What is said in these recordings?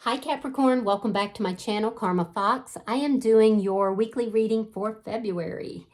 Hi Capricorn, welcome back to my channel, Karma Fox. I am doing your weekly reading for February.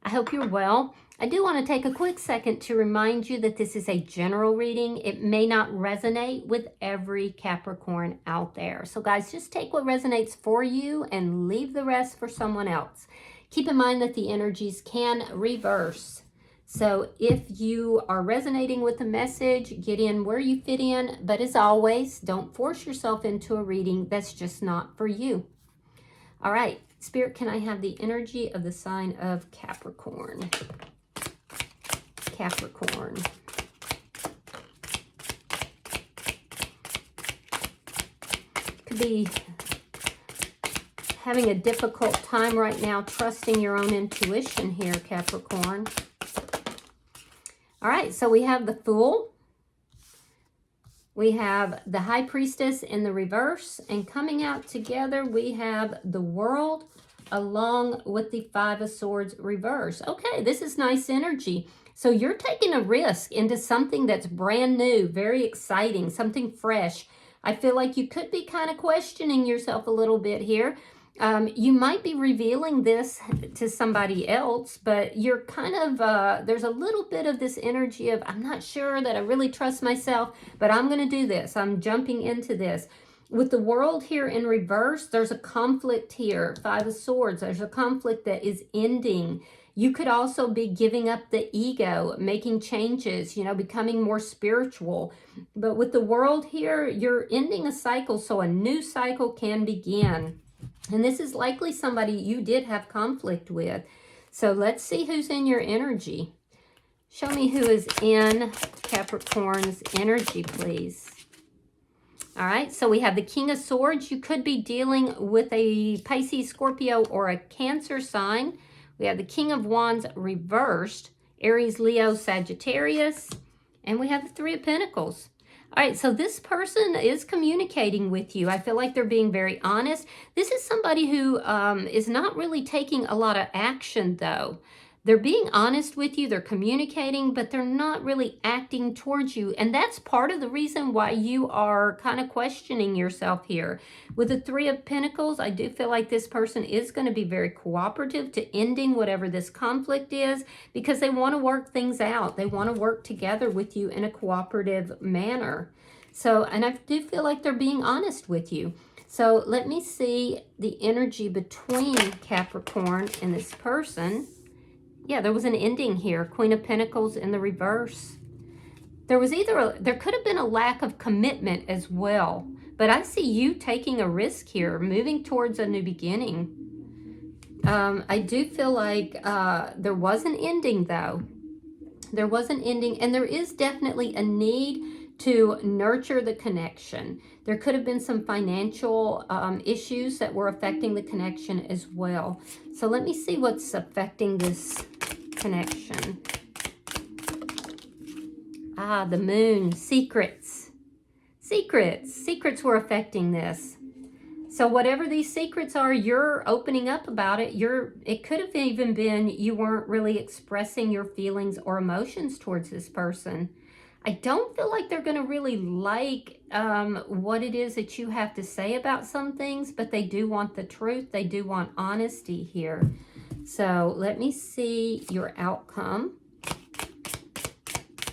I hope you're well. I do want to take a quick second to remind you that this is a general reading. It may not resonate with every Capricorn out there. So guys, just take what resonates for you and leave the rest for someone else. Keep in mind that the energies can reverse. So if you are resonating with the message, get in where you fit in. But as always, don't force yourself into a reading that's just not for you. All right, Spirit, can I have the energy of the sign of Capricorn? Capricorn. Could be having a difficult time right now trusting your own intuition here, Capricorn. All right, so we have the Fool. We have the High Priestess in the reverse. And coming out together, we have the World along with the Five of Swords reverse. Okay, this is nice energy. So you're taking a risk into something that's brand new, very exciting, something fresh. I feel like you could be kind of questioning yourself a little bit here. You might be revealing this to somebody else, but you're kind of, there's a little bit of this energy of, I'm not sure that I really trust myself, but I'm going to do this. I'm jumping into this. With the World here in reverse, there's a conflict here. Five of Swords, there's a conflict that is ending. You could also be giving up the ego, making changes, becoming more spiritual. But with the World here, you're ending a cycle, so a new cycle can begin. And this is likely somebody you did have conflict with. So let's see who's in your energy. Show me who is in Capricorn's energy, please. All right, so we have the King of Swords. You could be dealing with a Pisces, Scorpio, or a Cancer sign. We have the King of Wands reversed, Aries, Leo, Sagittarius. And we have the Three of Pentacles. All right, so this person is communicating with you. I feel like they're being very honest. This is somebody who is not really taking a lot of action, though. They're being honest with you. They're communicating, but they're not really acting towards you. And that's part of the reason why you are kind of questioning yourself here. With the Three of Pentacles, I do feel like this person is going to be very cooperative to ending whatever this conflict is, because they want to work things out. They want to work together with you in a cooperative manner. So, and I do feel like they're being honest with you. So let me see the energy between Capricorn and this person. Yeah, there was an ending here. Queen of Pentacles in the reverse. There was there could have been a lack of commitment as well. But I see you taking a risk here, moving towards a new beginning. I do feel like there was an ending, though. There was an ending, and there is definitely a need to nurture the connection. There could have been some financial issues that were affecting the connection as well. So let me see what's affecting this connection. The Moon, secrets. Secrets were affecting this. So whatever these secrets are, you're opening up about it. It could have even been you weren't really expressing your feelings or emotions towards this person. I don't feel like they're going to really like what it is that you have to say about some things, but they do want the truth. They do want honesty here. So let me see your outcome.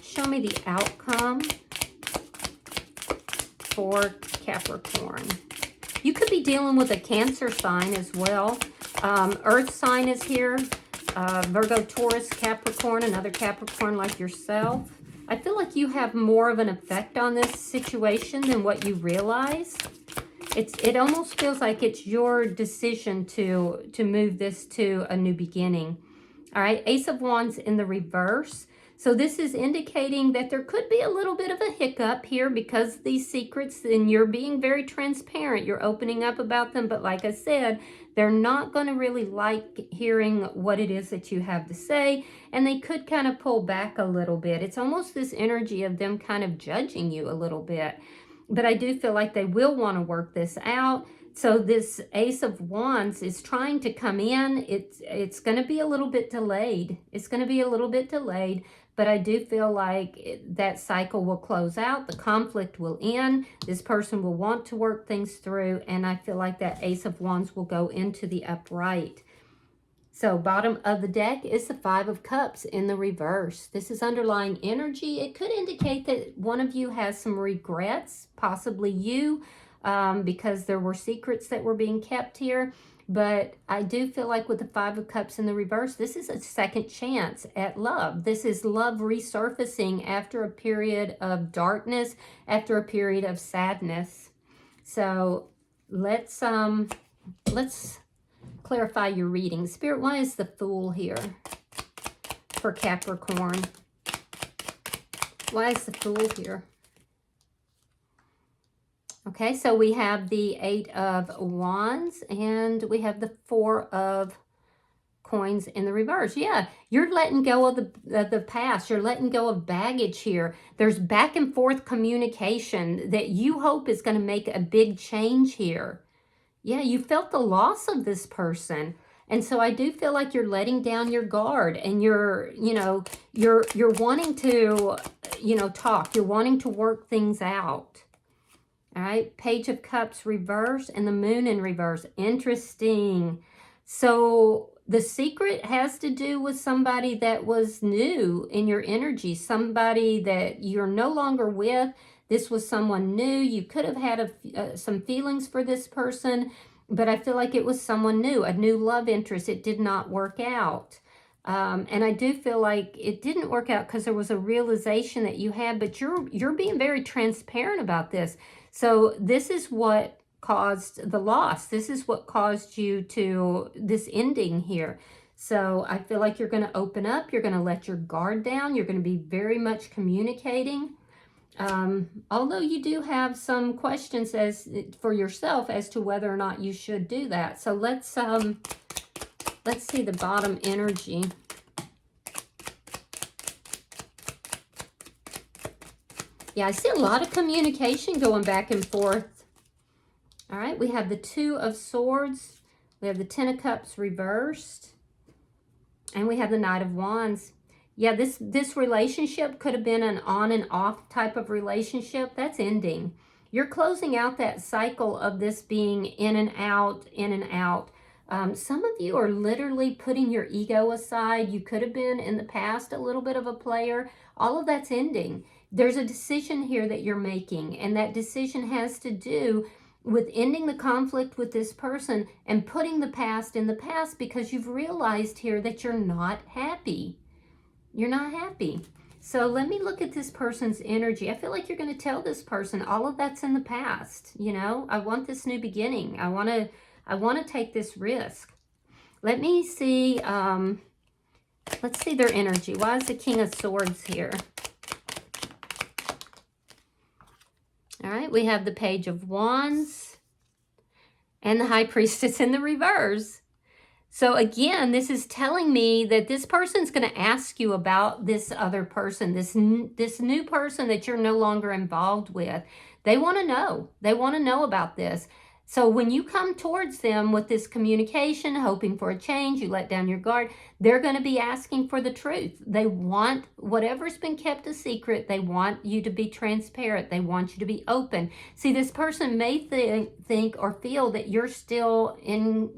Show me the outcome for Capricorn. You could be dealing with a Cancer sign as well. Earth sign is here. Virgo, Taurus, Capricorn, another Capricorn like yourself. I feel like you have more of an effect on this situation than what you realize. It almost feels like it's your decision to move this to a new beginning. All right, Ace of Wands in the reverse. So this is indicating that there could be a little bit of a hiccup here because of these secrets, and you're being very transparent. You're opening up about them, but like I said, they're not going to really like hearing what it is that you have to say, and they could kind of pull back a little bit. It's almost this energy of them kind of judging you a little bit. But I do feel like they will want to work this out. So this Ace of Wands is trying to come in. It's going to be a little bit delayed. It's going to be a little bit delayed, but I do feel like that cycle will close out. The conflict will end. This person will want to work things through, and I feel like that Ace of Wands will go into the upright. So bottom of the deck is the Five of Cups in the reverse. This is underlying energy. It could indicate that one of you has some regrets, possibly you, because there were secrets that were being kept here. But I do feel like with the Five of Cups in the reverse, this is a second chance at love. This is love resurfacing after a period of darkness, after a period of sadness. So let's clarify your reading. Spirit, why is the Fool here for Capricorn? Why is the Fool here? Okay, so we have the Eight of Wands and we have the Four of Coins in the reverse. Yeah, you're letting go of the past. You're letting go of baggage here. There's back and forth communication that you hope is going to make a big change here. Yeah, you felt the loss of this person. And so I do feel like you're letting down your guard and you're wanting to, talk. You're wanting to work things out. All right, Page of Cups reverse and the Moon in reverse. Interesting. So the secret has to do with somebody that was new in your energy, somebody that you're no longer with. This was someone new. You could have had some feelings for this person, but I feel like it was someone new, a new love interest. It did not work out. And I do feel like it didn't work out because there was a realization that you had, but you're being very transparent about this. So this is what caused the loss. This is what caused you to this ending here. So I feel like you're going to open up. You're going to let your guard down. You're going to be very much communicating. Although you do have some questions for yourself as to whether or not you should do that. So let's see the bottom energy. Yeah, I see a lot of communication going back and forth. All right, we have the Two of Swords. We have the Ten of Cups reversed. And we have the Knight of Wands. Yeah, this relationship could have been an on and off type of relationship. That's ending. You're closing out that cycle of this being in and out, in and out. Some of you are literally putting your ego aside. You could have been in the past a little bit of a player. All of that's ending. There's a decision here that you're making, and that decision has to do with ending the conflict with this person and putting the past in the past because you've realized here that you're not happy. You're not happy. So let me look at this person's energy. I feel like you're going to tell this person all of that's in the past. I want this new beginning. I want to take this risk. Let me see. Let's see their energy. Why is the King of Swords here? All right, we have the Page of Wands and the High Priestess in the reverse. So again, this is telling me that this person's going to ask you about this other person, this new person that you're no longer involved with. They want to know. They want to know about this. So when you come towards them with this communication, hoping for a change, you let down your guard, they're going to be asking for the truth. They want whatever's been kept a secret. They want you to be transparent. They want you to be open. See, this person may think or feel that you're still in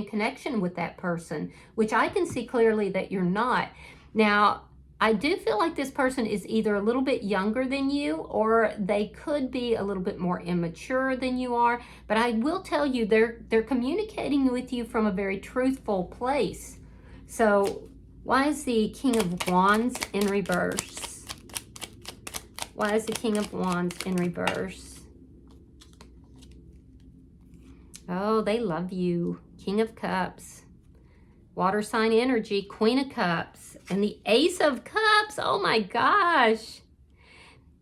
connection with that person, which I can see clearly that you're not. Now, I do feel like this person is either a little bit younger than you or they could be a little bit more immature than you are. But I will tell you, they're communicating with you from a very truthful place. So why is the King of Wands in reverse? Why is the King of Wands in reverse? Oh, they love you. King of Cups. Water sign energy, Queen of Cups, and the Ace of Cups. Oh my gosh.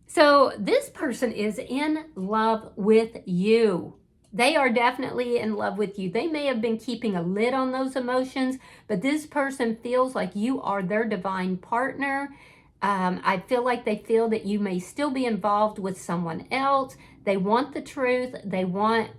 So this person is in love with you. They are definitely in love with you. They may have been keeping a lid on those emotions, but this person feels like you are their divine partner. I feel like they feel that you may still be involved with someone else. They want the truth. They want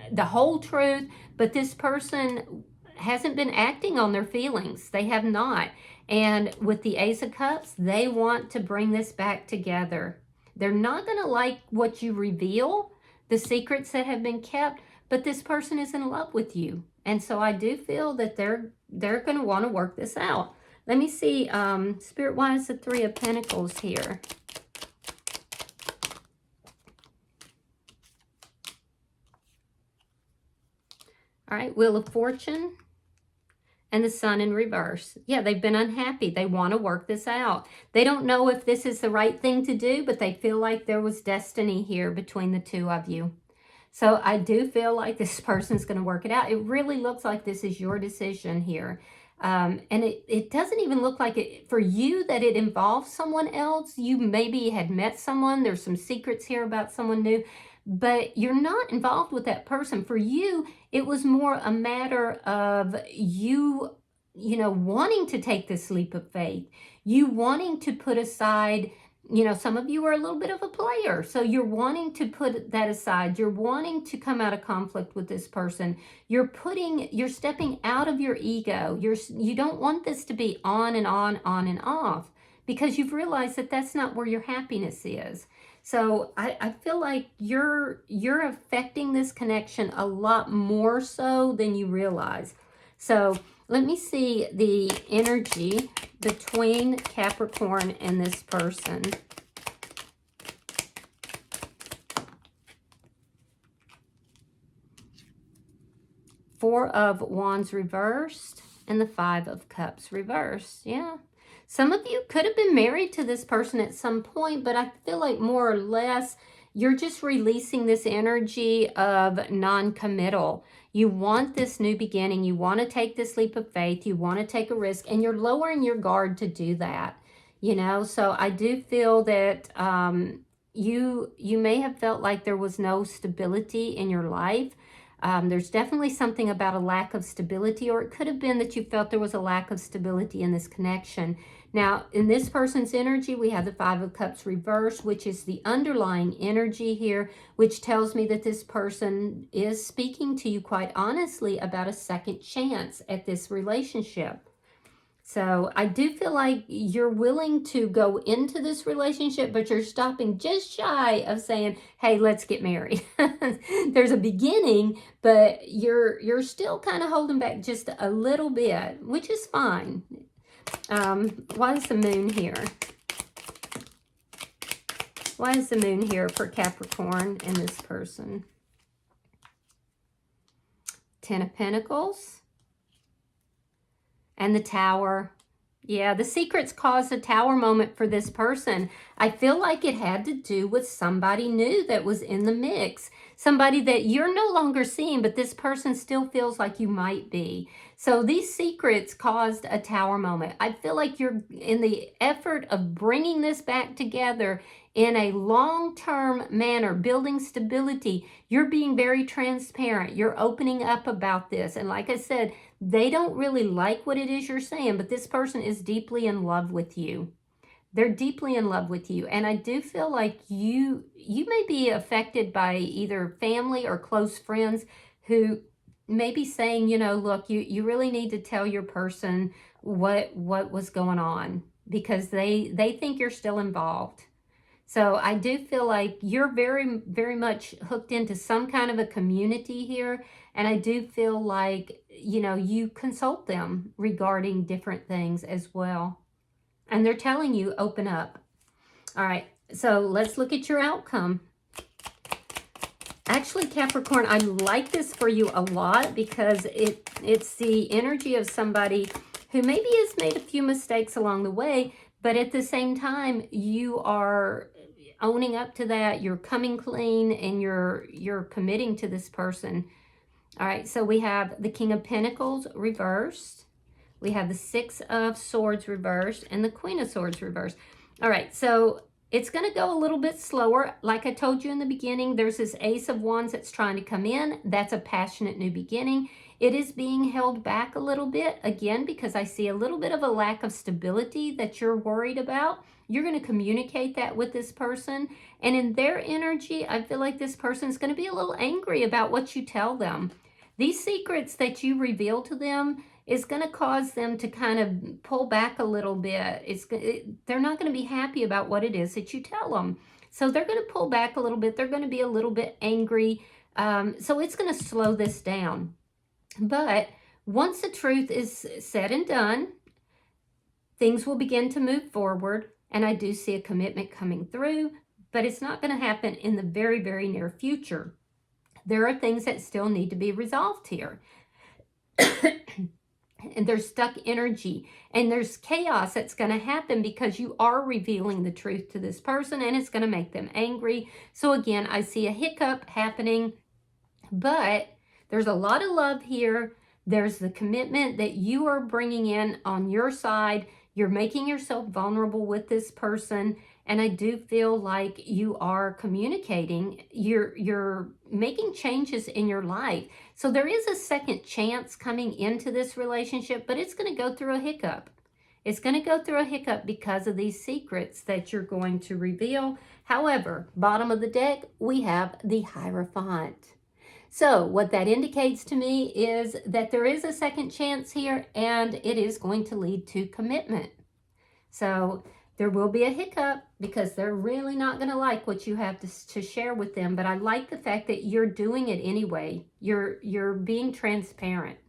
the whole truth, but this person hasn't been acting on their feelings. They have not. And with the Ace of Cups, they want to bring this back together. They're not going to like what you reveal, the secrets that have been kept, but this person is in love with you. And so I do feel that they're going to want to work this out. Let me see, Spirit, why is the Three of Pentacles here? All right, Wheel of Fortune and the Sun in reverse. Yeah, they've been unhappy. They want to work this out. They don't know if this is the right thing to do, but they feel like there was destiny here between the two of you. So I do feel like this person's going to work it out. It really looks like this is your decision here. And it doesn't even look like it for you that it involves someone else. You maybe had met someone. There's some secrets here about someone new, but you're not involved with that person. For you, it was more a matter of you know, wanting to take this leap of faith. You wanting to put aside, you know, some of you are a little bit of a player. So you're wanting to put that aside. You're wanting to come out of conflict with this person. You're stepping out of your ego. You don't want this to be on and on and off, because you've realized that that's not where your happiness is. So I feel like you're affecting this connection a lot more so than you realize. So let me see the energy between Capricorn and this person. Four of Wands reversed and the Five of Cups reversed. Yeah. Some of you could have been married to this person at some point, but I feel like more or less you're just releasing this energy of non-committal. You want this new beginning. You want to take this leap of faith. You want to take a risk, and you're lowering your guard to do that. You know, so I do feel that you may have felt like there was no stability in your life. There's definitely something about a lack of stability, or it could have been that you felt there was a lack of stability in this connection. Now, in this person's energy, we have the Five of Cups reversed, which is the underlying energy here, which tells me that this person is speaking to you quite honestly about a second chance at this relationship. So I do feel like you're willing to go into this relationship, but you're stopping just shy of saying, hey, let's get married. There's a beginning, but you're still kind of holding back just a little bit, which is fine. Why is the moon here? Why is the moon here for Capricorn and this person? Ten of Pentacles. And the Tower. Yeah, the secrets caused a Tower moment for this person. I feel like it had to do with somebody new that was in the mix. Somebody that you're no longer seeing, but this person still feels like you might be. So these secrets caused a Tower moment. I feel like you're in the effort of bringing this back together in a long-term manner, building stability. You're being very transparent. You're opening up about this. And like I said, they don't really like what it is you're saying, but this person is deeply in love with you. They're deeply in love with you. And I do feel like you may be affected by either family or close friends who may be saying, you know, look, you really need to tell your person what was going on, because they think you're still involved. So I do feel like you're very, very much hooked into some kind of a community here. And I do feel like, you know, you consult them regarding different things as well. And they're telling you, open up. All right, so let's look at your outcome. Actually, Capricorn, I like this for you a lot, because it's the energy of somebody who maybe has made a few mistakes along the way, but at the same time, you are owning up to that. You're coming clean, and you're committing to this person. All right, so we have the King of Pentacles reversed. We have the Six of Swords reversed and the Queen of Swords reversed. All right, so it's going to go a little bit slower. Like I told you in the beginning, there's this Ace of Wands that's trying to come in. That's a passionate new beginning. It is being held back a little bit, again, because I see a little bit of a lack of stability that you're worried about. You're going to communicate that with this person. And in their energy, I feel like this person's going to be a little angry about what you tell them. These secrets that you reveal to them, is going to cause them to kind of pull back a little bit. They're not going to be happy about what it is that you tell them. So they're going to pull back a little bit. They're going to be a little bit angry. So it's going to slow this down. But once the truth is said and done, things will begin to move forward. And I do see a commitment coming through, but it's not going to happen in the very, very near future. There are things that still need to be resolved here. And there's stuck energy and there's chaos that's going to happen because you are revealing the truth to this person, and it's going to make them angry. So again, I see a hiccup happening, but there's a lot of love here. There's the commitment that you are bringing in on your side. You're making yourself vulnerable with this person. And I do feel like you are communicating. You're making changes in your life. So there is a second chance coming into this relationship, but it's going to go through a hiccup. It's going to go through a hiccup because of these secrets that you're going to reveal. However, bottom of the deck, we have the Hierophant. So what that indicates to me is that there is a second chance here, and it is going to lead to commitment. So there will be a hiccup because they're really not going to like what you have to share with them. But I like the fact that you're doing it anyway. You're being transparent.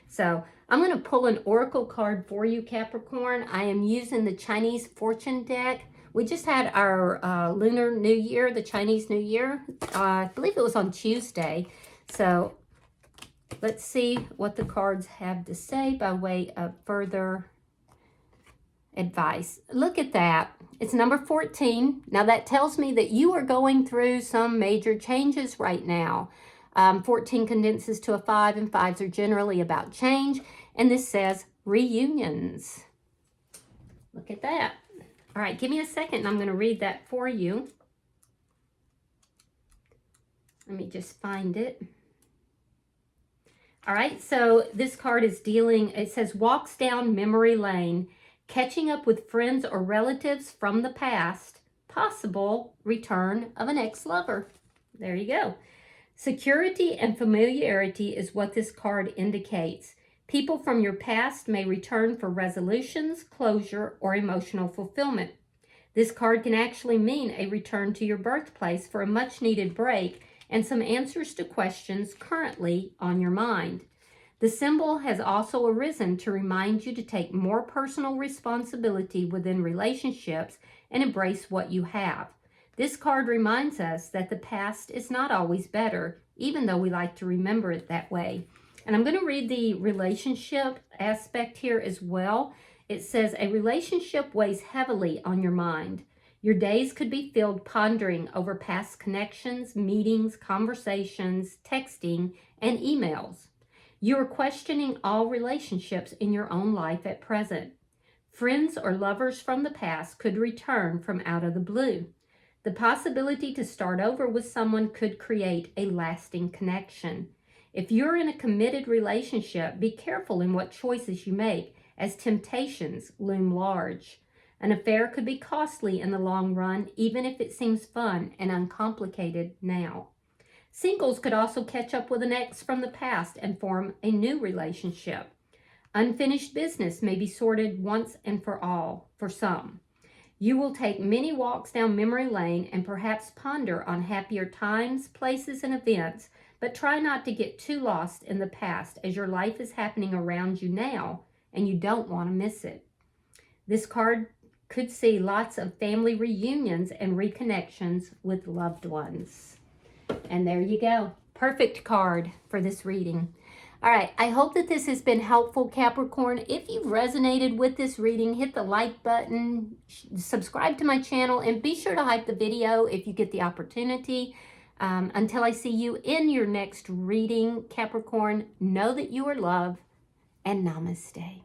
So I'm going to pull an oracle card for you, Capricorn. I am using the Chinese fortune deck. We just had our Lunar New Year, the Chinese New Year. I believe it was on Tuesday. So let's see what the cards have to say by way of further advice. Look at that. It's number 14. Now that tells me that you are going through some major changes right now. 14 condenses to a 5, and 5s are generally about change. And this says reunions. Look at that. All right, give me a second and I'm going to read that for you. Let me just find it. All right, so this card is dealing, it says walks down memory lane, catching up with friends or relatives from the past, possible return of an ex-lover. There you go. Security and familiarity is what this card indicates. People from your past may return for resolutions, closure, or emotional fulfillment. This card can actually mean a return to your birthplace for a much-needed break and some answers to questions currently on your mind. The symbol has also arisen to remind you to take more personal responsibility within relationships and embrace what you have. This card reminds us that the past is not always better, even though we like to remember it that way. And I'm going to read the relationship aspect here as well. It says, a relationship weighs heavily on your mind. Your days could be filled pondering over past connections, meetings, conversations, texting, and emails. You are questioning all relationships in your own life at present. Friends or lovers from the past could return from out of the blue. The possibility to start over with someone could create a lasting connection. If you're in a committed relationship, be careful in what choices you make, as temptations loom large. An affair could be costly in the long run, even if it seems fun and uncomplicated now. Singles could also catch up with an ex from the past and form a new relationship. Unfinished business may be sorted once and for all for some. You will take many walks down memory lane and perhaps ponder on happier times, places, and events, but try not to get too lost in the past as your life is happening around you now and you don't want to miss it. This card could see lots of family reunions and reconnections with loved ones. And there you go. Perfect card for this reading. All right, I hope that this has been helpful, Capricorn. If you've resonated with this reading, hit the like button, subscribe to my channel, and be sure to hype the video if you get the opportunity. Until I see you in your next reading, Capricorn, know that you are loved, and namaste.